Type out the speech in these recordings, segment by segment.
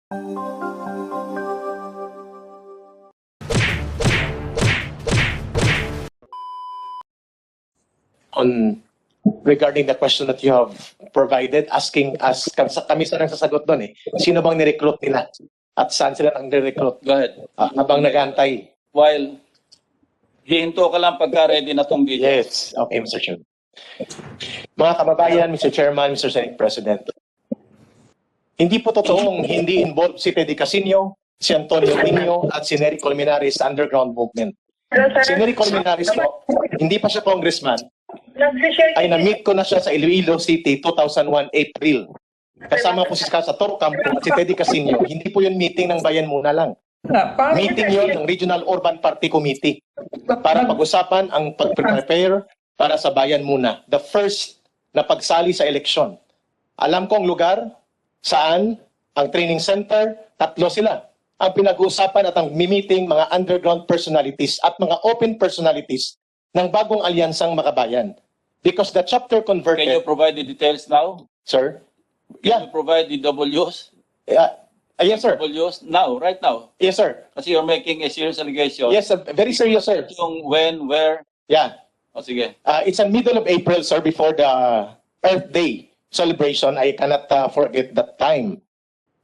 On regarding the question that you have provided, asking us, kami sa nagsasagot doon sino bang ni-recruit nila at saan sila ang ni-recruit Go ahead. habang nag-aantay. While hihinto ka lang pagka ready na tong video. Yes, okay, Mr. Chairman. Mga kababayan, Mr. Chairman, Mr. Senate President, hindi po totoong hindi involved si Teddy Casino, si Antonio Nino, at si Nery Colmenares sa underground movement. Si Nery Colmenares po, hindi pa siya congressman, ay na-meet ko na siya sa Iloilo City 2001 April. Kasama po si sa Toro Campo at si Teddy Casino. Hindi po yun meeting ng Bayan Muna lang. Meeting yun ng Regional Urban Party Committee para pag-usapan ang pag-prepare para sa Bayan Muna. The first na pagsali sa eleksyon. Alam ko ang lugar, saan, ang training center, 3 sila. Ang pinag-uusapan at ang meeting mga underground personalities at mga open personalities ng bagong alyansang makabayan. Because the chapter Can you converted, provide the details now? sir? Can Yeah, you provide the W's? yes, sir. W's now, right now. Yes, sir. Kasi you're making a serious allegation. Yes, very serious, sir. Yung when, where. Yeah. O sige. It's in middle of April, sir, before the Earth Day celebration. I cannot forget that time.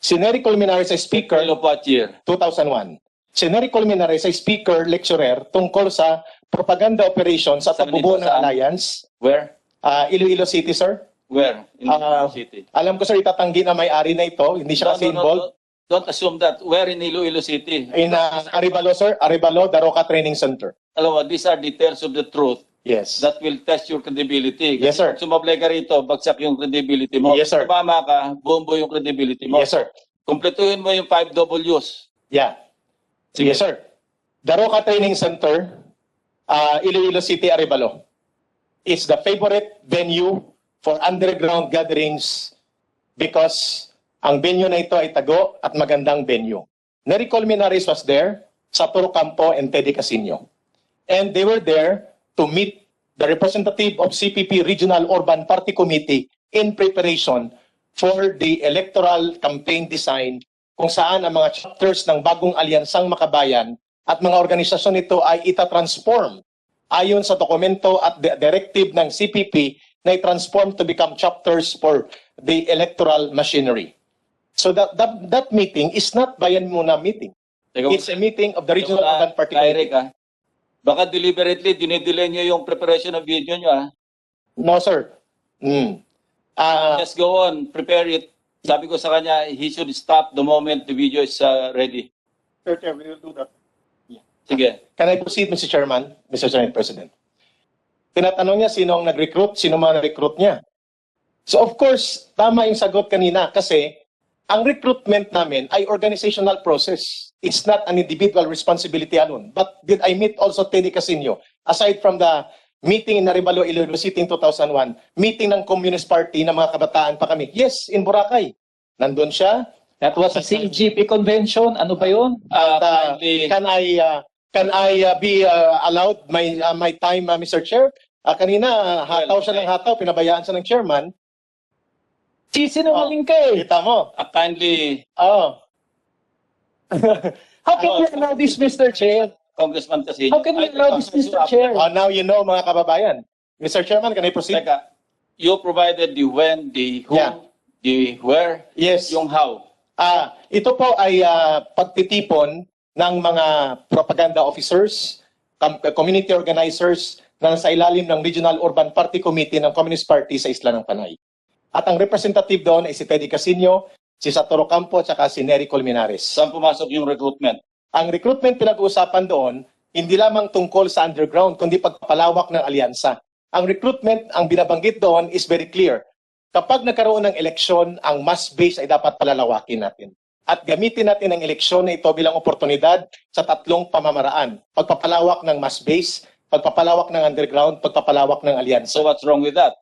Si Nery Colmenares ay speaker, Middle of what year? 2001. Si Nery Colmenares ay speaker, lecturer, tungkol sa propaganda operation sa Saan pagbubuo dito? ng Saan? alliance. Where? Iloilo City, sir. Where? In the city. Alam ko, sir, itatanggi na may-ari na ito. Hindi siya kasi involved. Don't assume that. Where in Iloilo City? In Arevalo, sir. Arevalo, Daroca Training Center. Alam mo, these are details of the truth Yes. that will test your credibility. Yes, sir. Pag sumablay ka rito, bagsak yung credibility mo. Yes, sir. Kung tumama ka, bumbo yung credibility mo. Yes, sir. Kumpletuhin mo yung 5 W's. Yeah. Sige. Yes, sir. Daroca Training Center, Iloilo City, Arevalo, is the favorite venue for underground gatherings because ang venue na ito ay tago at magandang venue. Nery Colmenares was there, Satoru Campo and Teddy Casino. And they were there to meet the representative of CPP Regional Urban Party Committee in preparation for the electoral campaign design kung saan ang mga chapters ng bagong alyansang makabayan at mga organisasyon nito ay itatransform ayon sa dokumento at directive ng CPP na i-transform to become chapters for the electoral machinery. So that meeting is not Bayan Muna meeting. Teka, It's a meeting of the Regional teka, Urban Party Eric, Committee. baka deliberately dinidelay nyo yung preparation of video nyo. No, sir. Just go on, prepare it. Sabi ko sa kanya, he should stop the moment the video is ready. Sir, we will do that. Sige. Can I proceed, Mr. Chairman, Mr. Senate President? Tinatanong niya sino ang nag-recruit, sino mga na-recruit niya. So of course, tama yung sagot kanina kasi ang recruitment namin ay organizational process. It's not an individual responsibility alone. But did I meet also Teddy Casino? Aside from the meeting in Arevalo, Iloilo City in 2001, meeting ng Communist Party ng mga kabataan pa kami. Yes, in Boracay. Nandun siya. That was a CGP convention. Ano ba yun? Kindly- Can I be allowed my time, Mr. Chair? Kanina, hataw siya ng hataw, pinabayaan siya ng chairman. Sinungaling ka eh. Kita mo. Kindly, Oh. How can you allow this, Mr. Chair? Congressman Casino. How can you allow this, Mr. Chair? Now you know, mga kababayan. Mr. Chairman, can I proceed? Teka, you provided the when, the who, Yeah. the where, Yes. yung how. Ito po ay pagtitipon ng mga propaganda officers, community organizers na sa ilalim ng Regional Urban Party Committee ng Communist Party sa Isla ng Panay. At ang representative doon ay si Teddy Casino, si Satoru Campo, at saka si Nery Colmenares. Saan pumasok yung recruitment? Ang recruitment pinag-uusapan doon, hindi lamang tungkol sa underground, kundi pagpapalawak ng alyansa. Ang recruitment, ang binabanggit doon is very clear. Kapag nagkaroon ng eleksyon, ang mass base ay dapat palalawakin natin. At gamitin natin ang eleksyon na ito bilang oportunidad sa 3 pamamaraan. Pagpapalawak ng mass base, pagpapalawak ng underground, pagpapalawak ng alyansa. So what's wrong with that?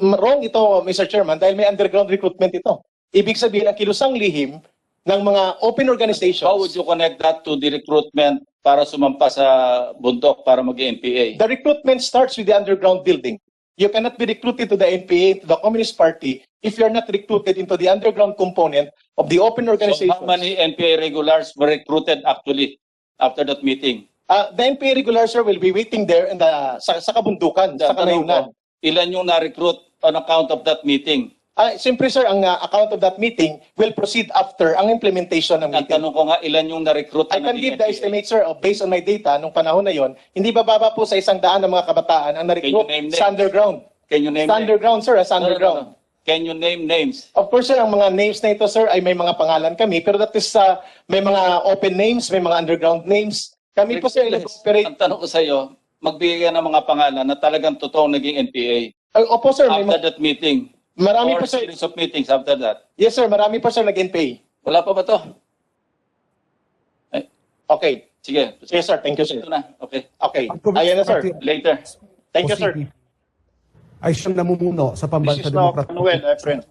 Wrong ito, Mr. Chairman, dahil may underground recruitment ito. Ibig sabihin, ang kilusang lihim ng mga open organizations. How would you connect that to the recruitment para sumampa sa bundok para mag-MPA? The recruitment starts with the underground building. You cannot be recruited to the NPA, to the Communist Party, if you're not recruited into the underground component of the open So organization. how many NPA regulars were recruited actually after that meeting? The NPA regulars, sir, will be waiting there in sa kabundukan, sa Tanong kanayunan. ko, ilan yung na-recruit on account of that meeting? Siyempre, sir, ang account of that meeting will proceed after ang implementation ng Ang meeting. tanong ko nga, ilan yung na-recruit I na can naging give the NPA? estimate, sir, based on my data nung panahon na yon, hindi bababa po sa 100 ng mga kabataan ang na-recruit Can you name sa names? underground. Can you name Sa underground, sir, sa No, no, no, underground. no. Can you name names? Of course, sir, ang mga names na ito, sir, ay may mga pangalan kami, pero that is, may mga open names, may mga underground names. Kami po, sir, nag-operate. Ang tanong ko sa iyo, magbigay ka ng mga pangalan na talagang totoong naging NPA Opo, sir, may after that meeting. marami Or po, sir. series of meetings after that. Yes, sir, marami po, sir, nag-NPA. Wala pa ba to? Okay. Sige. Yes, sir, thank you, sir. Ito na. Okay. Okay. Ang Communist Ayan na, sir. Party Later. Thank you, o sir. CPP ay siyang namumuno sa This Pambansa is now Demokratiko Manuel, friend.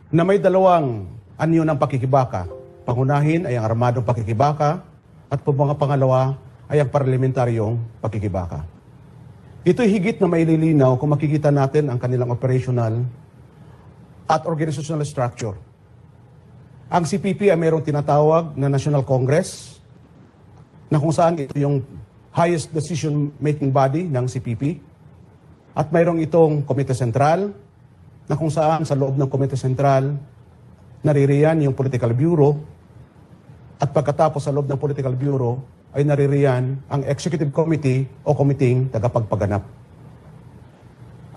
na may dalawang anyo ng pakikibaka. Pangunahin ay ang armadong pakikibaka at mga pangalawa ay ang parlamentaryong pakikibaka. Ito'y higit na maililinaw kung makikita natin ang kanilang operational at organizational structure. Ang CPP ay mayroong tinatawag na National Congress na kung saan ito yung highest decision-making body ng CPP. At mayroong itong Komite Sentral na kung saan sa loob ng Komite Sentral naririyan yung Political Bureau at pagkatapos sa loob ng Political Bureau ay naririyan ang Executive Committee o Komiting Tagapagpaganap.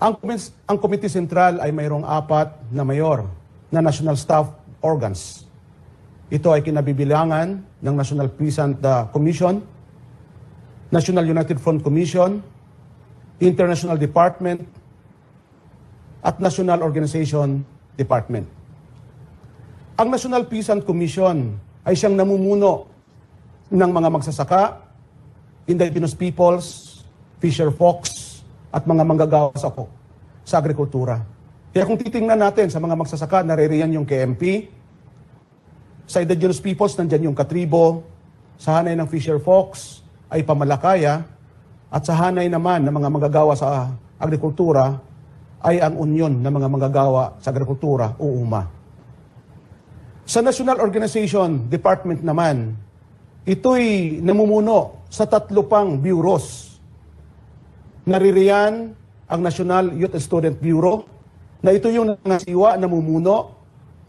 Ang Komite Sentral ay mayroong 4 na mayor na National Staff Organs. Ito ay kinabibilangan ng National Peasant Commission, National United Front Commission, International Department, at National Organization Department. Ang National Peasant Commission ay siyang namumuno ng mga magsasaka, indigenous peoples, fisher folks, at mga manggagawa sa agrikultura. Kaya kung titingnan natin sa mga magsasaka, naririyan yung KMP, sa indigenous peoples, nandyan yung Katribo, sa hanay ng fisher folks ay Pamalakaya, at sa hanay naman ng mga manggagawa sa agrikultura ay ang Union ng mga manggagawa sa agrikultura, UUMA. Sa National Organization Department naman, ito'y namumuno sa 3 pang bureaus. Naririyan ang National Youth and Student Bureau, na ito yung nangasiwa, namumuno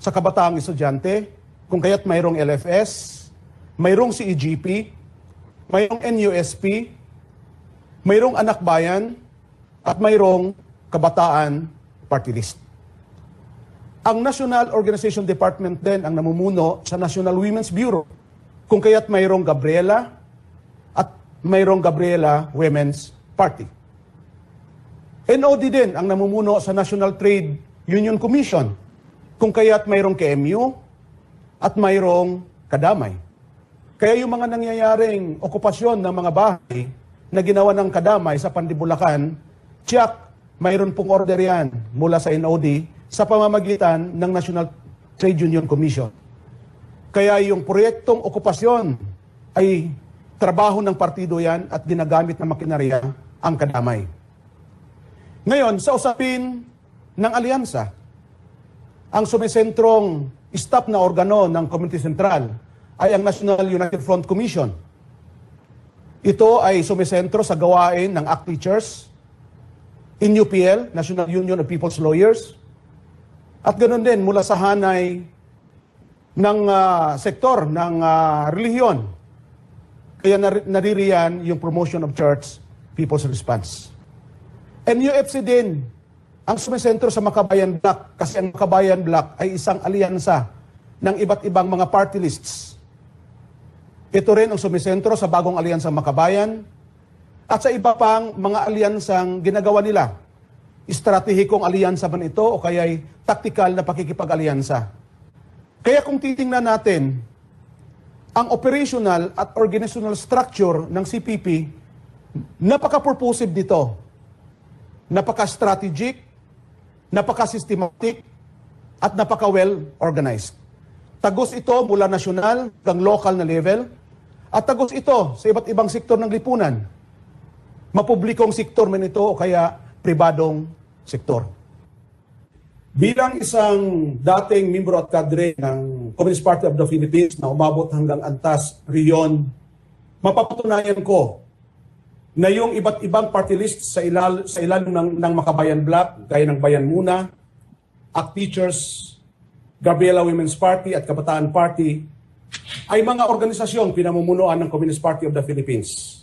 sa kabataang estudyante, kung kaya't mayroong LFS, mayroong CEGP, mayroong NUSP, mayroong Anak Bayan, at mayroong Kabataan Party List. Ang National Organization Department din ang namumuno sa National Women's Bureau, kung kaya't mayroong Gabriela at mayroong Gabriela Women's Party. NOD din ang namumuno sa National Trade Union Commission, kung kaya't mayroong KMU at mayroong Kadamay. Kaya yung mga nangyayaring okupasyon ng mga bahay na ginawa ng Kadamay sa Pandibulacan, tiyak, mayroon pong order yan mula sa NOD sa pamamagitan ng National Trade Union Commission. Kaya yung proyektong okupasyon ay trabaho ng partido yan at ginagamit ng makinarya ang Kadamay. Ngayon, sa usapin ng alyansa, ang sumisentrong staff na organo ng Community Central ay ang National United Front Commission. Ito ay sumisentro sa gawain ng ACT Teachers, NUPL, National Union of People's Lawyers, at ganoon din mula sa hanay ng sektor ng relihiyon. Kaya naririyan yung Promotion of Church People's Response. NUFC din ang sumisentro sa Makabayan Bloc, kasi ang Makabayan Bloc ay isang alyansa ng iba't ibang mga party lists. Ito rin ang sumisentro sa bagong alyansang Makabayan at sa iba pang mga alyansang ginagawa nila. Estratehikong alyansa man ito o kaya'y taktikal na pakikipag-alyansa. Kaya kung titingnan natin, ang operational at organizational structure ng CPP, napaka-purposive dito, napaka-strategic, napaka-systematic, at napaka-well-organized. Tagos ito mula nasyonal hanggang local na level, at tagos ito sa iba't ibang sektor ng lipunan. Mapublikong sektor man ito o kaya pribadong sektor. Bilang isang dating membro at kadre ng Communist Party of the Philippines na umabot hanggang Antas, Rion, mapapatunayan ko na yung iba't ibang party list sa ilalim ng Makabayan Bloc, gaya ng Bayan Muna, ACT Teachers, Gabriela Women's Party at Kabataan Party, ay mga organisasyong pinamumunuan ng Communist Party of the Philippines.